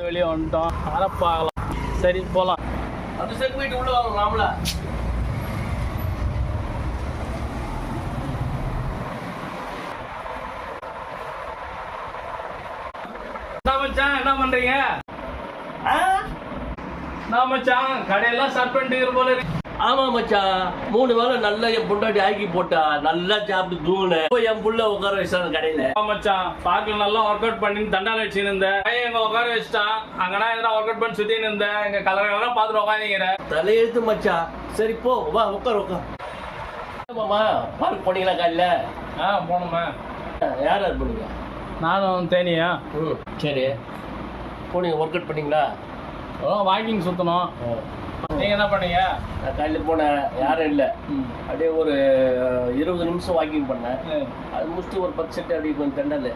வெளியே வந்துட்டோம். அரப்பாகலாம். சரி போகலாம். அந்த சைடு போயிட்டு உள்ள வாங்க ராமல. என்ன மச்சான் என்ன பண்றீங்க? நான் மச்சான் கடையெல்லாம் ஸ்டார்ட் பண்ணிட்டு போல இருக்கு. ஆமா மச்சான் 3 வேளை நல்லா என் பொண்டாட்டி ஆக்கி போட்டா நல்லா சாப்பிட்டு தூங்குனேன். என் புள்ள உட்கார வச்சான் கடையில. மச்சான் பார்க்கல நல்லா ஒர்க் அவுட் பண்ணி தண்டால வச்சுன்னு இருந்தேன். எங்க உட்கார வச்சுட்டான். அங்கனா எதனா ஒர்க் அவுட் பண்ணி சுத்தின்னு இருந்தேன். எங்க கலரெல்லாம் பார்த்துட்டு உட்காந்துங்கிற தலையெழுத்து மச்சான். சரி போ வா உட்கார். மாமா பார்க் போனீங்களா காலையில? போனோமே. யார் யார் போனீங்க? நானும் தேனியா. சரி போனீங்க ஒர்க் அவுட் பண்ணீங்களா? வாக்கிங் சுற்றணும். நீங்க என்ன பண்ணீங்க? நான் காலையில் போனேன், யாரும் இல்லை. அப்படியே ஒரு 20 நிமிஷம் வாக்கிங் பண்ணேன். அது முடிச்சுட்டு ஒரு 10 செட்டு அப்படியே கொஞ்சம் தண்டல்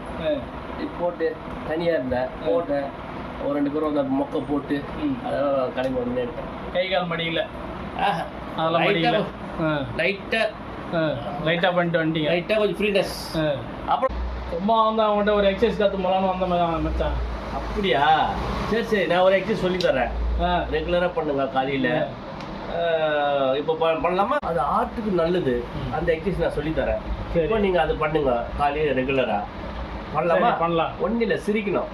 போட்டு தனியாக இருந்தேன். போட்டேன் ஒரு 2 பேரும் அந்த மொக்கை போட்டு அதெல்லாம் கிளம்பி வந்து கை கால் மடியில் அதெல்லாம் மடியில் லைட்டாக பண்ணிட்டு வந்துட்டீங்க. லைட்டாக கொஞ்சம் ஃப்ரீனஸ். அப்புறம் சும்மா வந்து அவங்கள்ட்ட ஒரு எக்ஸசைஸ் கற்று போகலான்னு வந்த மாதிரி மச்சான். அப்படியா? சரி சரி நான் ஒரு எக்ஸசைஸ் சொல்லி தரேன். ரெகுலராக பண்ணுங்க காலையில். இப்போ பண்ணலாமா? அது ஆர்ட்டுக்கு நல்லது. அந்த எக்ஸசைஸ் நான் சொல்லி தரேன். இப்போ நீங்கள் அது பண்ணுங்க காலையில் ரெகுலராக. பண்ணலாமா? பண்ணலாம். ஒன்றும் இல்லை, சிரிக்கணும்.